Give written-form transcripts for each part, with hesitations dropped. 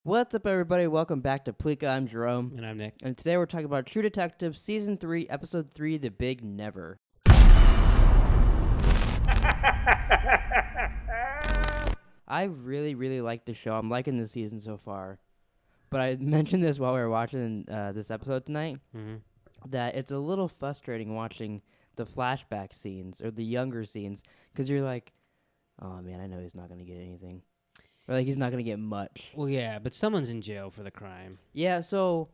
What's up, everybody? Welcome back to Pleeka. I'm Jerome. And I'm Nick. And today we're talking about True Detective Season 3, Episode 3, The Big Never. I really like the show. I'm liking the season so far. But I mentioned this while we were watching this episode tonight, that it's a little frustrating watching the flashback scenes, or the younger scenes, because you're like, oh man, I know he's not going to get anything. Or like, he's not going to get much. Well, yeah, but someone's in jail for the crime. Yeah, so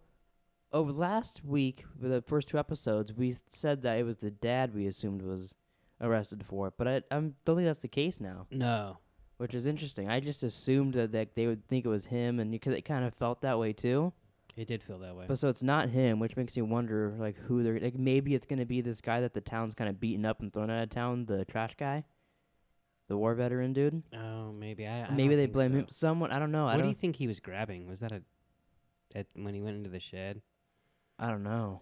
over last week, for the first two episodes, we said that it was the dad we assumed was arrested for it, but I don't think that's the case now, No. which is interesting. I just assumed that they would think it was him, and because it kind of felt that way too. It did feel that way. But so it's not him, which makes me wonder, like, who they're like. Maybe it's gonna be this guy that the town's kind of beaten up and thrown out of town, the trash guy, the war veteran dude. Oh, maybe. I Maybe don't they think blame so. him. Someone, I don't know. What do you think he was grabbing? Was that when he went into the shed? I don't know.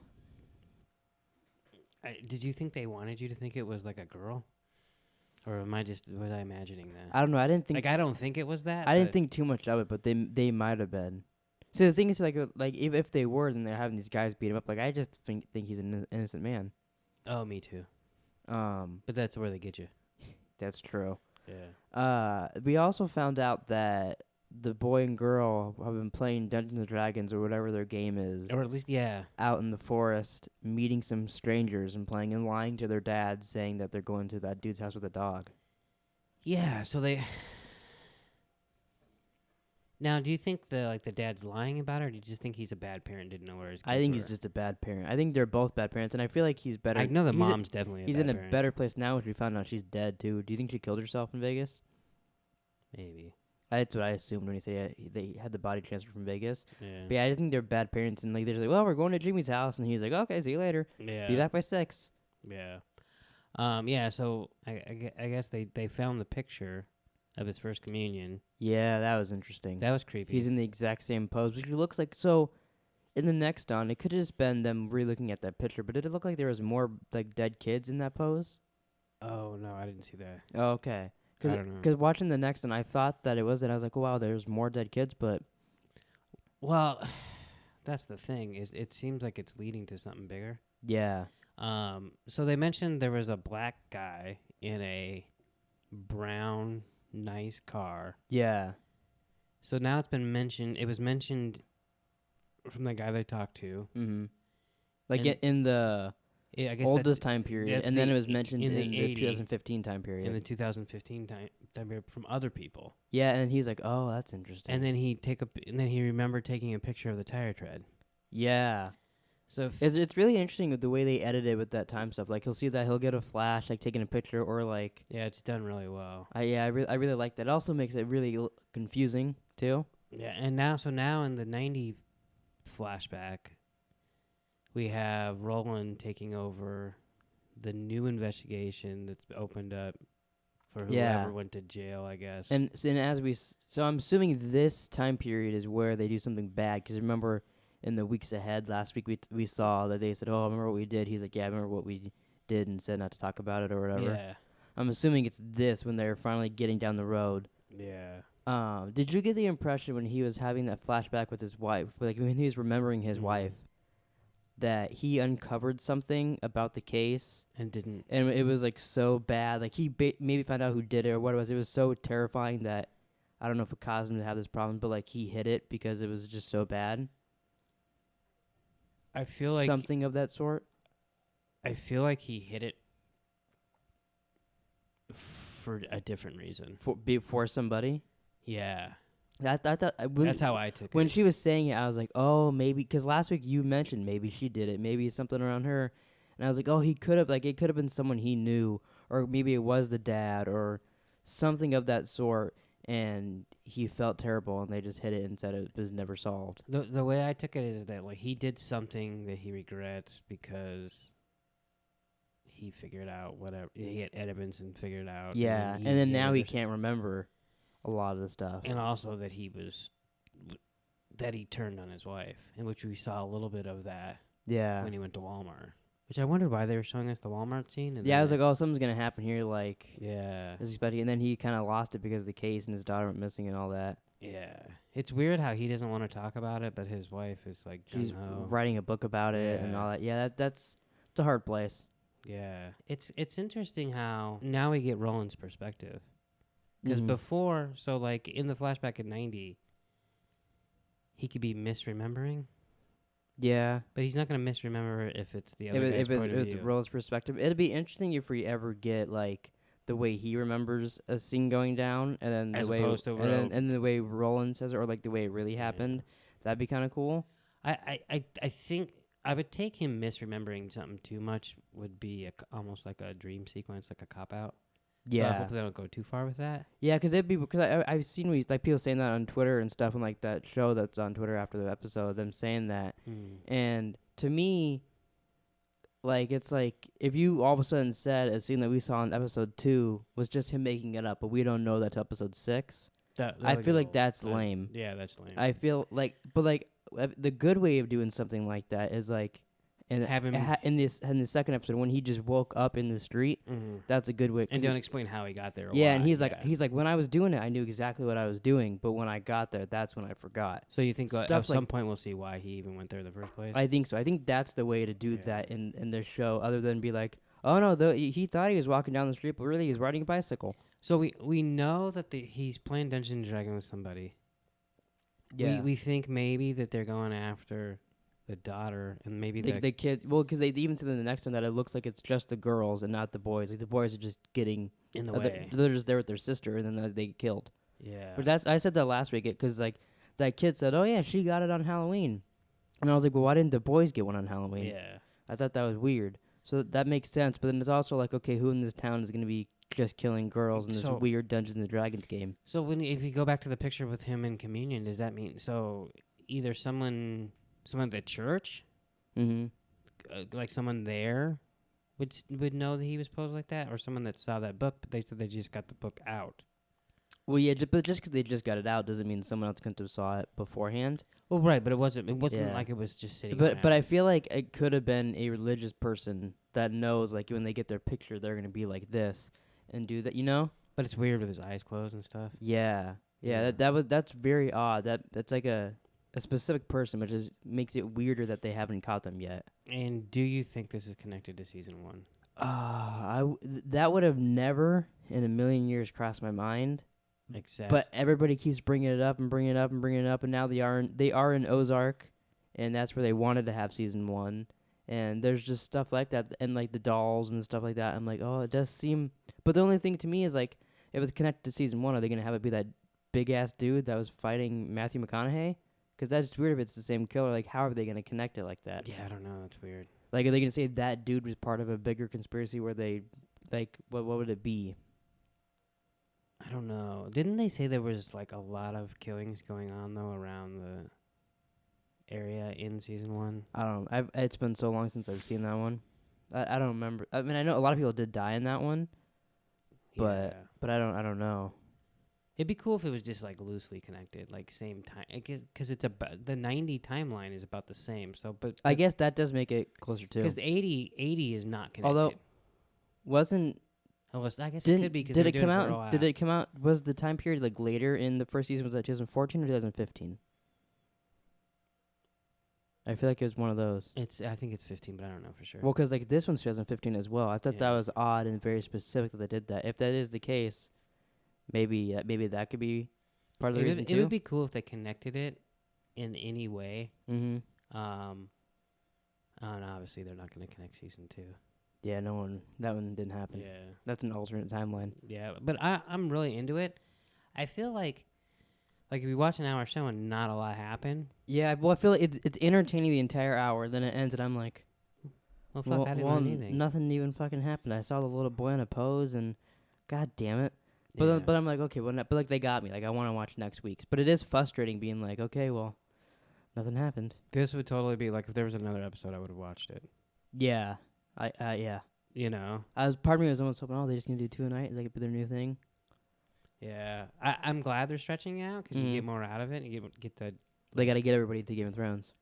Did you think they wanted you to think it was like a girl? Or was I imagining that? I don't know. I didn't think. I don't think it was that. I didn't think too much of it, but they might have been. See, the thing is, like if they were, then they're having these guys beat him up. Like, I just think he's an innocent man. Oh, me too. But that's where they get you. That's true. Yeah. We also found out that the boy and girl have been playing Dungeons and Dragons or whatever their game is, Or at least, yeah. out in the forest, meeting some strangers and playing and lying to their dad, saying that they're going to that dude's house with a dog. Yeah, so they... Now, do you think the dad's lying about it, or do you just think he's a bad parent, didn't know where his kids I think were? he's just a bad parent. I think they're both bad parents, and I feel like he's better. I know the he's mom's definitely a He's bad in a parent. better place now, which we found out she's dead, too. Do you think she killed herself in Vegas? Maybe. That's what I assumed when he said they had the body transfer from Vegas. Yeah. But yeah, I just think they're bad parents, and like they're just like, well, we're going to Jimmy's house, and he's like, okay, see you later. Yeah. Be back by 6. Yeah. Yeah, so I guess they found the picture of his first communion. Yeah, that was interesting. That was creepy. He's in the exact same pose, which looks like so. In the next on, it could have just been them re-looking at that picture, but did it look like there was more like dead kids in that pose? Oh, no, I didn't see that. Oh, okay. I don't know. Because watching the next one, I thought that it was, and I was like, wow, there's more dead kids, but Well, that's the thing, is it seems like it's leading to something bigger. yeah. So they mentioned there was a black guy in a brown, nice car. Yeah. So now it's been mentioned. It was mentioned from the guy they talked to. Mm-hmm. Like And- in the I guess oldest time period, that's and then the it was mentioned in in the the 80, 2015 time period. in the 2015 time period from other people. Yeah, and he's like, "Oh, that's interesting." And then he remembered taking a picture of the tire tread. yeah, So it's really interesting with the way they edited with that time stuff. Like he'll get a flash, like taking a picture, or like yeah, it's done really well. I really like that. It also makes it really confusing too. Yeah, and now in the 90 flashback, we have Roland taking over the new investigation that's opened up for whoever Yeah. went to jail, I guess. And as so I'm assuming this time period is where they do something bad. Because remember, in the weeks ahead, last week we saw that they said, "Oh, remember what we did?" He's like, "Yeah, I remember what we did," and said not to talk about it or whatever. yeah, I'm assuming it's this when they're finally getting down the road. yeah. Did you get the impression when he was having that flashback with his wife, like when he was remembering his Mhm. wife, that he uncovered something about the case, And didn't. and it was like so bad, like he maybe found out who did it or what it was. It was so terrifying that I don't know if it caused him to have this problem, but like he hid it because it was just so bad. I feel like Something of that sort. I feel like he hit it for a different reason. For somebody. Yeah, I thought that's how I took when it. she was saying it, I was like, oh, maybe, because last week you mentioned maybe she did it, maybe it's something around her, and I was like, oh, he could have, like, it could have been someone he knew, or maybe it was the dad, or something of that sort, and he felt terrible, and they just hid it and said it was never solved. The way I took it is that like he did something that he regrets because he figured out whatever he had evidence and figured out. Yeah, and then now he can't remember a lot of the stuff. And also that he turned on his wife, in which we saw a little bit of that Yeah. when he went to Walmart. Which I wondered why they were showing us the Walmart scene. And Yeah, I was then- like, oh, something's going to happen here, like, yeah, I was expecting, and then he kind of lost it because of the case and his daughter went missing and all that. Yeah. It's weird how he doesn't want to talk about it, but his wife is like She's gung-ho. writing a book about it and all that. Yeah, that's it's a hard place. Yeah. It's interesting how now we get Roland's perspective. Because Mhm. before, so like in the flashback in 90, he could be misremembering, Yeah. but he's not going to misremember if it's the If, other it, guy's if point of it's view. Roland's perspective, it'd be interesting if we ever get like the way he remembers a scene going down, and then As the way opposed to and the way Roland says it, or like the way it really happened. That'd be kind of cool. I think I would take him misremembering something too much would be almost like a dream sequence, like a cop out. So I Yeah. hope they don't go too far with that. Yeah, because it'd be because I've seen like people saying that on Twitter and stuff, and like that show that's on Twitter after the episode, them saying that, and to me, like it's like if you all of a sudden said a scene that we saw in episode 2 was just him making it up, but we don't know that's episode 6. I feel like that's lame. Yeah, that's lame. I feel like, but like the good way of doing something like that is like, and Have him in the second episode when he just woke up in the street. That's a good way. And don't explain how he got there. Or Yeah, why. and he's like when I was doing it, I knew exactly what I was doing, but when I got there, that's when I forgot. So you think at Stuff some like- point we'll see why he even went there in the first place? I think so. I think that's the way to do Yeah. that in this show, other than be like, oh no, he thought he was walking down the street, but really he's riding a bicycle. So we know that he's playing Dungeons and Dragons with somebody. Yeah, We think maybe that they're going after the daughter and maybe the kid. Well, because they even said in the next one that it looks like it's just the girls and not the boys. Like the boys are just getting in the way. they're just there with their sister, and then they get killed. Yeah. But I said that last week because like that kid said, oh yeah, she got it on Halloween, and I was like, well, why didn't the boys get one on Halloween? Yeah. I thought that was weird. So that makes sense. But then it's also like, okay, who in this town is going to be just killing girls in this So- weird Dungeons and Dragons game? So if you go back to the picture with him in communion, does that mean either someone at the church, Mm-hmm. like someone there, would know that he was posed like that, or someone that saw that book, but they said they just got the book out. Well, yeah, but just because they just got it out doesn't mean someone else couldn't have saw it beforehand. Well, right, but it wasn't Yeah. like it was just sitting. But I feel like it could have been a religious person that knows, like, when they get their picture, they're going to be like this and do that, you know? But it's weird with his eyes closed and stuff. Yeah. Yeah, Yeah. that's very odd. That's like a specific person, which is makes it weirder that they haven't caught them yet. And do you think this is connected to season 1? That would have never in a million years crossed my mind. Except, But everybody keeps bringing it up and bringing it up and bringing it up, and now they are in Ozark, and that's where they wanted to have season 1. And there's just stuff like that, and like the dolls and stuff like that. I'm like, oh, it does seem. But the only thing to me is like, if it's connected to season 1, are they gonna have it be that big ass dude that was fighting Matthew McConaughey? Because that's weird if it's the same killer. Like, how are they gonna connect it like that? yeah, I don't know. That's weird. Like, are they gonna say that dude was part of a bigger conspiracy where they, like, what would it be? I don't know. Didn't they say there was like a lot of killings going on though around the area in season 1? I don't know. It's been so long since I've seen that one. I don't remember. I mean, I know a lot of people did die in that one, but I don't know. It'd be cool if it was just like loosely connected, like same time, because it's about the 90 timeline is about the same. So, but I guess that does make it closer too. because the 80 is not connected. Although, wasn't Unless, I guess it didn't could be because did it come out? Did it come out? Was the time period like later in the first season? Was that 2014 or 2015? I feel like it was one of those. I think it's 15, but I don't know for sure. Well, because like this one's 2015 as well. I thought that Yeah. was odd and very specific that they did that. If that is the case, maybe that could be part of the reason too. It would be cool if they connected it in any way. Mm-hmm. And obviously they're not going to connect season 2. Yeah, that one didn't happen. Yeah. That's an alternate timeline. Yeah, but I'm really into it. I feel like if you watch an hour show and not a lot happen, Yeah, well, I feel like it's entertaining the entire hour. Then it ends, and I'm like, well, fuck, I didn't know anything. nothing even fucking happened. I saw the little boy in a pose, and god damn it. But Yeah. but I'm like, okay, well, but like they got me. Like I want to watch next week's. But it is frustrating being like, okay, well, nothing happened. This would totally be like if there was another episode, I would have watched it. Yeah, yeah. You know? Part of me was almost hoping, oh, they're just gonna do 2 a night, like their new thing. Yeah. I'm glad they're stretching it out because you get more out of it. And you get the. They got to get everybody to Game of Thrones.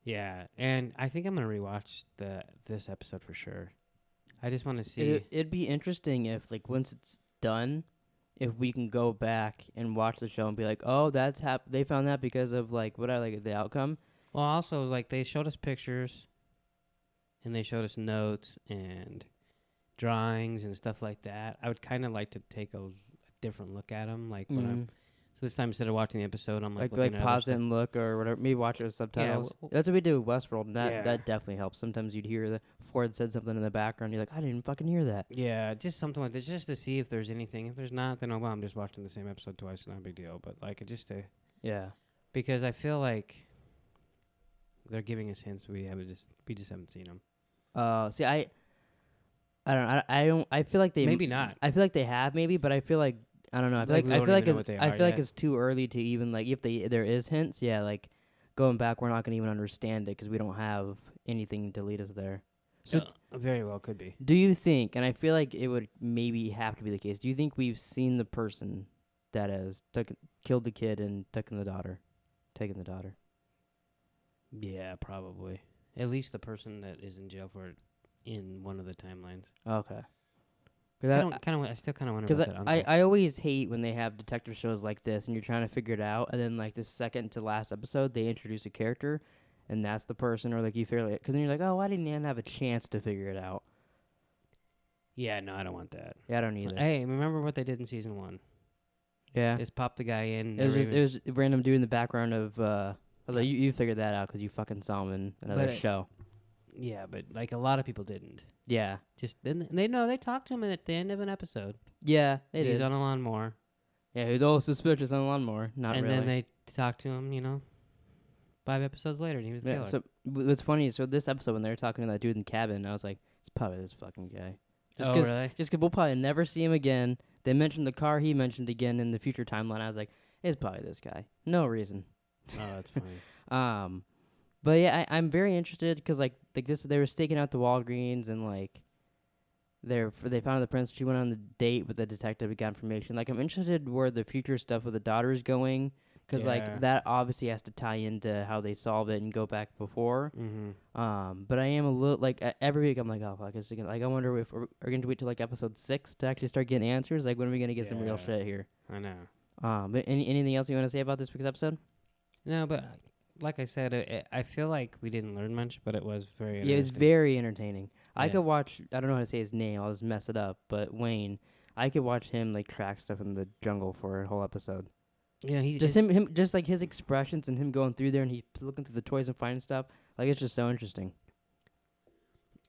Yeah, and I think I'm gonna rewatch this episode for sure. I just want to see. It'd be interesting if, like, once it's done, if we can go back and watch the show and be like, oh, that's they found that because of like what I like the outcome. Well, also like they showed us pictures, and they showed us notes and drawings and stuff like that. I would kind of like to take a different look at them, like when I'm. So this time instead of watching the episode, I'm like looking at pause it and look or whatever. Maybe watch it with subtitles. Yeah, that's what we do with Westworld, and that definitely helps. Sometimes you'd hear Ford said something in the background. You're like, I didn't fucking hear that. Yeah, just something like this, just to see if there's anything. If there's not, then I'm just watching the same episode twice. Not a big deal. But like, just to because I feel like they're giving us hints we just haven't seen them. See, I don't. I feel like they maybe not. I feel like they have maybe, but I feel like I don't know. I feel like it's too early to even like if there is hints. Yeah, like going back, we're not gonna even understand it because we don't have anything to lead us there. So very well could be. Do you think? And I feel like it would maybe have to be the case. Do you think we've seen the person that has killed the kid and taken the daughter? Yeah, probably. At least the person that is in jail for it in one of the timelines. Okay. I still kind of wonder about that uncle. I always hate when they have detective shows like this and you're trying to figure it out, and then like the second to last episode they introduce a character, and that's the person, or like you figure it, because then you're like, oh, why didn't Ann have a chance to figure it out? Yeah, no, I don't want that. Yeah, I don't either. Hey, remember what they did in season 1? Yeah, just pop the guy in. It was a random dude in the background of. Like you figured that out because you fucking saw him in another show. Yeah, but like a lot of people didn't. Yeah, just they talked to him at the end of an episode. Yeah, they did. He's on a lawnmower. Yeah, he was all suspicious on a lawnmower. Not and really. And then they talked to him, 5 episodes later, and he was the killer. So what's funny is, so this episode when they were talking to that dude in the cabin, I was like, it's probably this fucking guy. Really? Just because we'll probably never see him again. They mentioned the car he mentioned again in the future timeline. I was like, it's probably this guy. No reason. Oh, that's funny. But yeah, I'm very interested because like this, they were staking out the Walgreens and like they found the prince. She went on the date with the detective to get information. Like I'm interested where the future stuff with the daughter is going because like that obviously has to tie into how they solve it and go back before. Mm-hmm. But I am a little like every week I'm like, oh fuck, I wonder if we're going to wait till like episode 6 to actually start getting answers. Like when are we gonna get some real shit here? I know. But anything else you want to say about this week's episode? No, but like I said, I feel like we didn't learn much, but it was very interesting. Yeah, it was very entertaining. I could watch, I don't know how to say his name, I'll just mess it up, but Wayne, I could watch him like track stuff in the jungle for a whole episode. Yeah, he's just him just like his expressions and him going through there and he looking through the toys and finding stuff. Like it's just so interesting.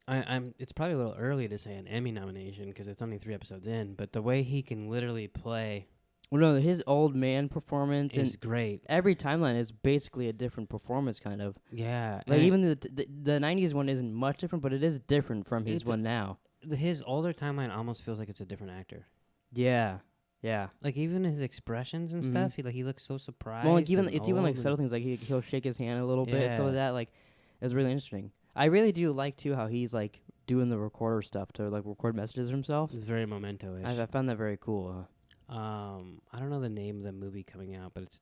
It's probably a little early to say an Emmy nomination because it's only 3 episodes in, but the way he can literally play. Well, no, his old man performance is great. Every timeline is basically a different performance, kind of. Yeah, like even the 90s one isn't much different, but it is different from his one now. His older timeline almost feels like it's a different actor. Yeah. Like even his expressions and stuff, he looks so surprised. Well, like even subtle things, like he'll shake his hand a little bit and stuff like that. Like it's really interesting. I really do like too how he's like doing the recorder stuff to like record messages himself. It's very memento-ish. I found that very cool. I don't know the name of the movie coming out, but it's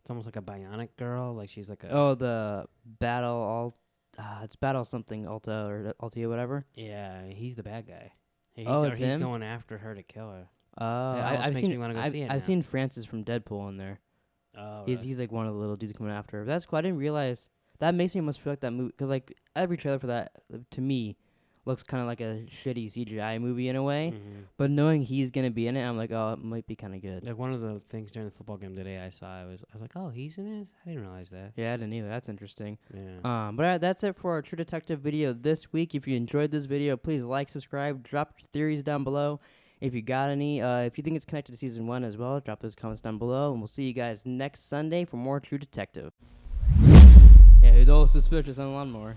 almost like a bionic girl. Like she's like the Battle it's Battle something Alta or Altia whatever. Yeah, he's the bad guy. He's him? Going after her to kill her. I've seen Francis from Deadpool in there. Oh, he's like one of the little dudes coming after her. That's cool. I didn't realize that makes me almost feel like that movie because like every trailer for that to me looks kind of like a shitty CGI movie in a way, but knowing he's gonna be in it, I'm like, oh, it might be kind of good. Like one of the things during the football game today, I was like, oh, he's in it. I didn't realize that. Yeah, I didn't either. That's interesting. Yeah. But that's it for our True Detective video this week. If you enjoyed this video, please like, subscribe, drop your theories down below. If you got any, if you think it's connected to season 1 as well, drop those comments down below, and we'll see you guys next Sunday for more True Detective. Yeah, he's all suspicious on the lawnmower.